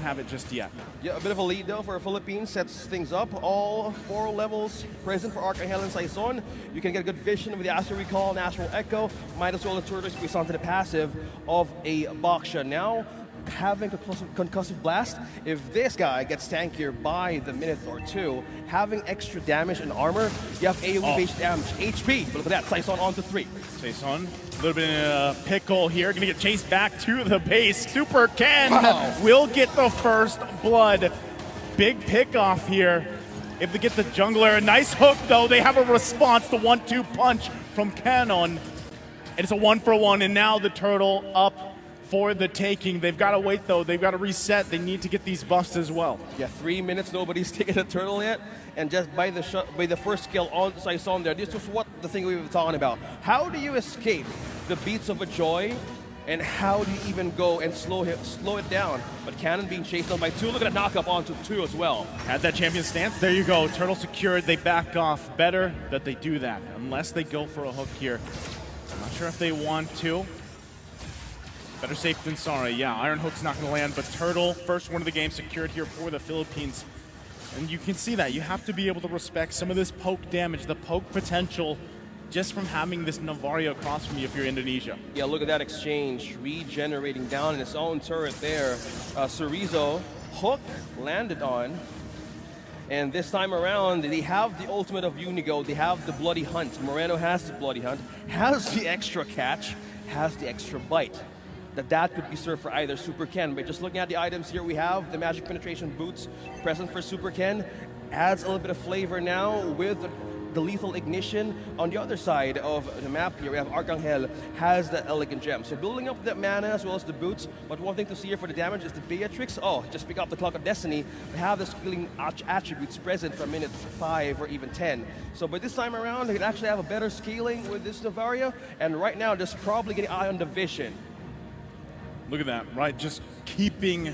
have it just yet. Yeah, a bit of a lead though for the Philippines, sets things up. All 4 levels present for Arcangel and Saison. You can get a good vision with the Astral Recall, Natural Echo, might as well the Turtles be onto the passive of a Baksha. Now, having concussive blast, if this guy gets tankier by the minute or 2, having extra damage and armor, you have AoE based damage, HP. But look at that, Saison onto 3. Saison, a little bit in a pickle here, gonna get chased back to the base. Super Ken will get the first blood. Big pick off here. If they get the jungler, a nice hook though, they have a response, the 1-2 punch from Canon. And it's a 1-for-1, and now the turtle up for the taking. They've got to wait though, they've got to reset, they need to get these buffs as well. Yeah, 3 minutes, nobody's taken a turtle yet, and just by the first skill on Saison there, this was what the thing we were talking about. How do you escape the beats of a Joy, and how do you even go and slow it down? But Cannon being chased down by 2, look at a knock-up onto 2 as well. Had that champion stance, there you go, turtle secured, they back off. Better that they do that, unless they go for a hook here. I'm not sure if they want to. Better safe than sorry. Yeah, Iron Hook's not going to land, but Turtle, first one of the game secured here for the Philippines. And you can see that. You have to be able to respect some of this poke damage, the poke potential, just from having this Navario across from you if you're Indonesia. Yeah, look at that exchange. Regenerating down in its own turret there. Chorizo, hook landed on. And this time around, they have the ultimate of Unigo. They have the Bloody Hunt. Moreno has the Bloody Hunt, has the extra catch, has the extra bite. That could be served for either Super Ken. But just looking at the items here, we have the Magic Penetration Boots present for Super Ken. Adds a little bit of flavor now with the Lethal Ignition. On the other side of the map here, we have Arcangel has the Elegant Gem. So building up the mana as well as the boots. But one thing to see here for the damage is the Beatrix. Oh, just pick up the Clock of Destiny. We have the skilling attributes present for minute 5 or even 10. So by this time around, they can actually have a better scaling with this Navario. And right now, just probably getting eye on the vision. Look at that, right? Just keeping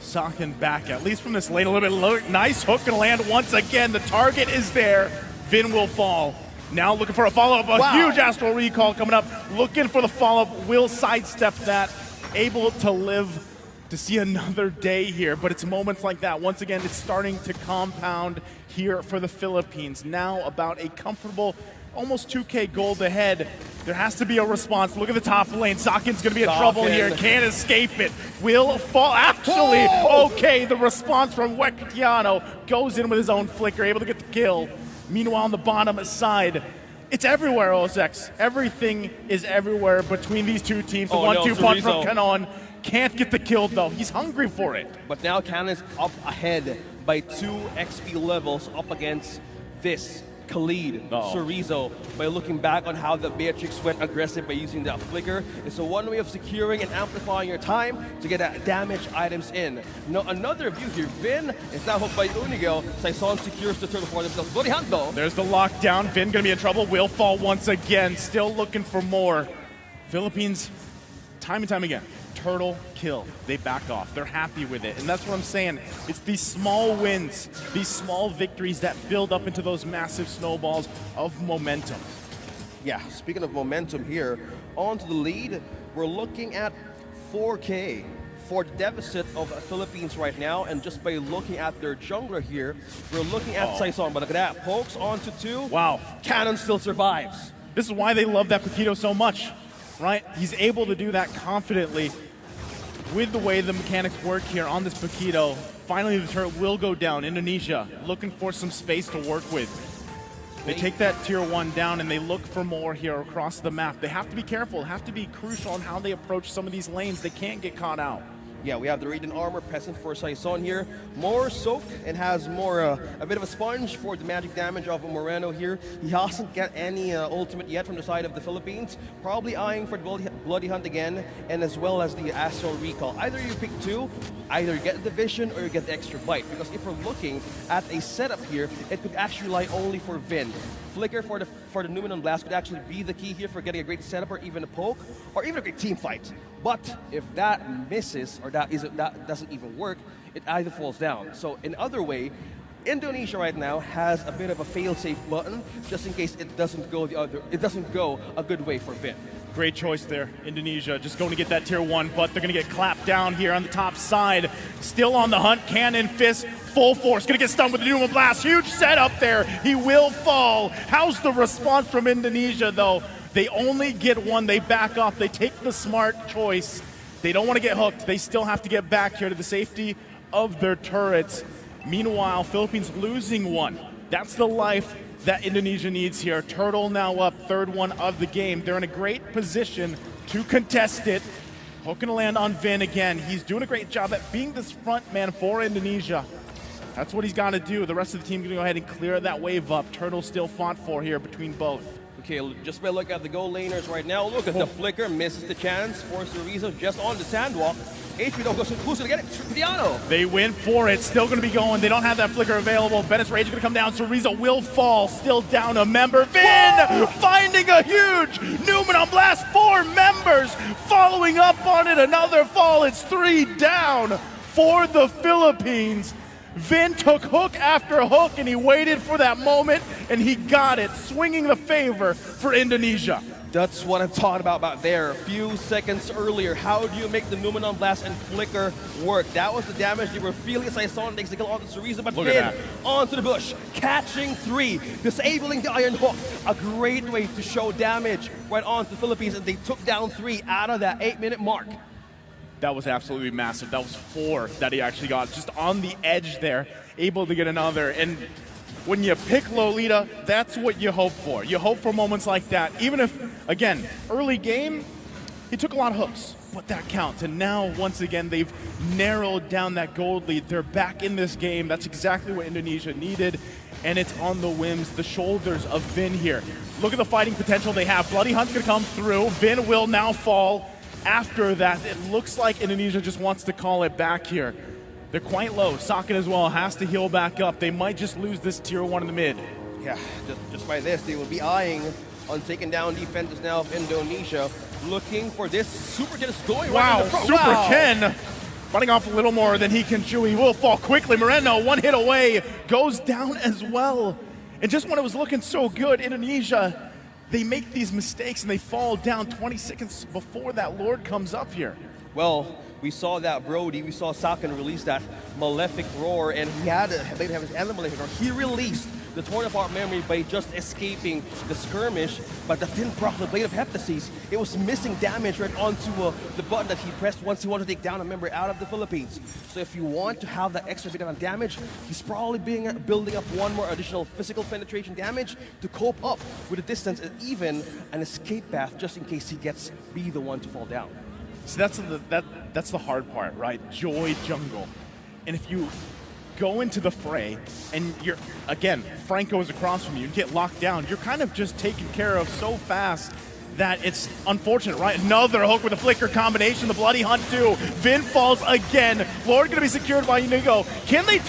Sakin back, at least from this lane a little bit. Nice hook and land once again. The target is there. Vin will fall. Now looking for a follow-up. A huge Astral Recall coming up. Looking for the follow-up. Will sidestep that. Able to live to see another day here. But it's moments like that. Once again, it's starting to compound here for the Philippines. Now about a comfortable almost 2K gold ahead. There has to be a response. Look at the top lane. Sakin's going to be in trouble here. Can't escape it. Will fall. Actually, okay, the response from Wektiano goes in with his own flicker, able to get the kill. Meanwhile, on the bottom side, it's everywhere, OSX. Everything is everywhere between these two teams. The 1-2 punch from Canon. Can't get the kill, though. He's hungry for it. But now Canon is up ahead by 2 XP levels up against this Khalid, Chorizo, by looking back on how the Beatrix went aggressive by using that flicker. It's a one way of securing and amplifying your time to get damage items in. Now, another view here, Vin is now hooked by Unigo. Saison secures the turtle for themselves. Bloody Hunt though. There's the lockdown. Vin gonna be in trouble. Will fall once again. Still looking for more. Philippines, time and time again. Turtle kill. They back off. They're happy with it. And that's what I'm saying. It's these small wins, these small victories that build up into those massive snowballs of momentum. Yeah, speaking of momentum here, on to the lead. We're looking at 4K for the deficit of the Philippines right now. And just by looking at their jungler here, we're looking at Saison. But look at that. Pokes onto 2. Wow. Cannon still survives. This is why they love that Paquito so much, right? He's able to do that confidently. With the way the mechanics work here on this Paquito, finally the turret will go down. Indonesia looking for some space to work with. They take that tier 1 down and they look for more here across the map. They have to be careful, have to be crucial on how they approach some of these lanes. They can't get caught out. Yeah, we have the Radiant Armor present for Saison here. More soak and has more a bit of a sponge for the magic damage of Moreno here. He hasn't got any ultimate yet from the side of the Philippines. Probably eyeing for the Bloody Hunt again, and as well as the Astral Recall. Either you pick 2, either you get the vision or you get the extra bite. Because if we're looking at a setup here, it could actually lie only for Vin. Flicker for the Numenon Blast could actually be the key here for getting a great setup or even a poke or even a great team fight. But if that misses or that doesn't even work, it either falls down. So in other way, Indonesia right now has a bit of a fail-safe button just in case it doesn't go a good way for Vin. Great choice there, Indonesia. Just going to get that tier 1, but they're going to get clapped down here on the top side. Still on the hunt, Cannon Fist, full force. Going to get stunned with the Numa Blast. Huge setup there. He will fall. How's the response from Indonesia, though? They only get one. They back off. They take the smart choice. They don't want to get hooked. They still have to get back here to the safety of their turrets. Meanwhile, Philippines losing one. That's the life that Indonesia needs here. Turtle now up, third one of the game. They're in a great position to contest it. Hook and land on Vin again. He's doing a great job at being this front man for Indonesia. That's what he's got to do. The rest of the team going to go ahead and clear that wave up. Turtle still fought for here between both. Okay, just by look at the goal laners right now. Look at the flicker, misses the chance for Cerezo just on the sandwalk. HP though goes inclusive to get it. Piano. They went for it. Still going to be going. They don't have that flicker available. Bennett's Rage is going to come down. Cerezo will fall. Still down a member. Vin finding a huge Numen on Blast. 4 members following up on it. Another fall. It's 3 down for the Philippines. Vin took hook after hook, and he waited for that moment, and he got it, swinging the favor for Indonesia. That's what I'm talking about there. A few seconds earlier, how do you make the Numenon Blast and Flicker work? That was the damage they were feeling as I saw takes the kill onto Cerezo, but Vin onto the bush, catching 3, disabling the Iron Hook. A great way to show damage right onto the Philippines, and they took down 3 out of that 8-minute mark. That was absolutely massive. That was 4 that he actually got, just on the edge there, able to get another. And when you pick Lolita, that's what you hope for. You hope for moments like that. Even if, again, early game, he took a lot of hooks, but that counts. And now, once again, they've narrowed down that gold lead. They're back in this game. That's exactly what Indonesia needed. And it's on the whims, the shoulders of Vin here. Look at the fighting potential they have. Bloody Hunt's gonna come through. Vin will now fall. After that, it looks like Indonesia just wants to call it back here. They're quite low. Socket as well has to heal back up. They might just lose this tier 1 in the mid. Yeah, just by this, they will be eyeing on taking down defenses now of Indonesia, looking for this. Super Ken is going right in the front. Super Ken running off a little more than he can chew. He will fall quickly. Moreno, 1 hit away, goes down as well. And just when it was looking so good, Indonesia, they make these mistakes and they fall down 20 seconds before that Lord comes up here. Well, we saw that Brody, we saw Sakan release that Malefic Roar, and he had to have his Malefic Roar. He released the torn apart memory by just escaping the skirmish, but that didn't proc the Blade of Heptases. It was missing damage right onto the button that he pressed once he wanted to take down a member out of the Philippines. So if you want to have that extra bit of damage, he's probably building up 1 more additional physical penetration damage to cope up with the distance and even an escape path just in case he gets be the one to fall down. So that's the hard part, right? Joy Jungle. And if you go into the fray and you're, again, Franco is across from you, get locked down, you're kind of just taken care of so fast that it's unfortunate, right? Another hook with a flicker combination, the Bloody Hunt too. Vin falls again. Lord gonna be secured by Inigo. Can they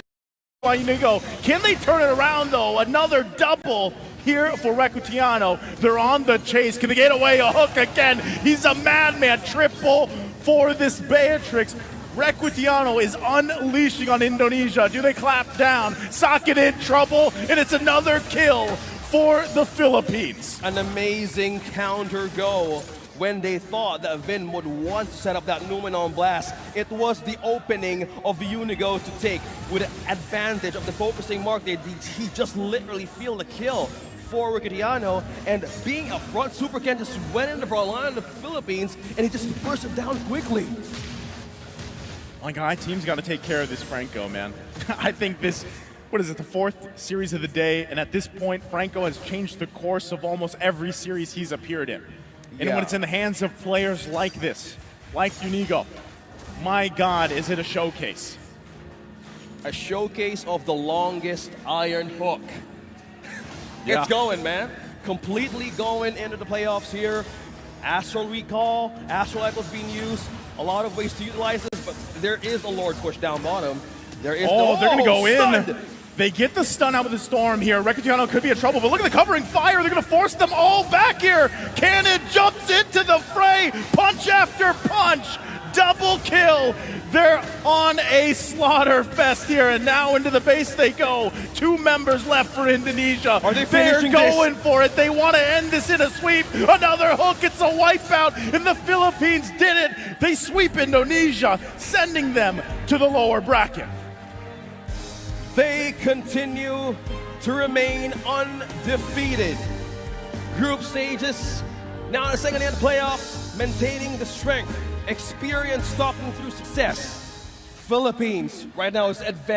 turn it around though? Another double here for Recutiano. They're on the chase. Can they get away? A hook again. He's a madman. Triple for this Beatrix. Recutiano is unleashing on Indonesia. Do they clap down? Socket in trouble, and it's another kill for the Philippines. An amazing counter go when they thought that Vin would want to set up that Numenon Blast. It was the opening of the Unigo to take with the advantage of the focusing mark. He just literally feel the kill for Recutiano, and being up front, Super Ken just went in the front line of the Philippines, and he just burst him down quickly. My God, team's got to take care of this Franco, man. I think this, what is it, the 4th series of the day, and at this point, Franco has changed the course of almost every series he's appeared in. And when it's in the hands of players like this, like Unigo, my God, is it a showcase. A showcase of the longest Iron Hook. It's going, man. Completely going into the playoffs here. Astral Recall, Astral Echo's being used. A lot of ways to utilize this, but there is a Lord push down bottom. There is they're going to go stunned. in. They get the stun out with the storm here. Recutiano could be in trouble, but look at the covering fire. They're going to force them all back here. Cannon jumps into the fray. Punch after punch. double kill. They're on a slaughter fest here, and now into the base they go. 2 members left for Indonesia. Are they They're finishing going for it. They want to end this in a sweep. Another hook. It's a wipeout, and the Philippines did it. They sweep Indonesia, sending them to the lower bracket. They continue to remain undefeated. Group stages, now in the second hand playoffs, maintaining the strength, experience stalking through success. Philippines right now is advanced.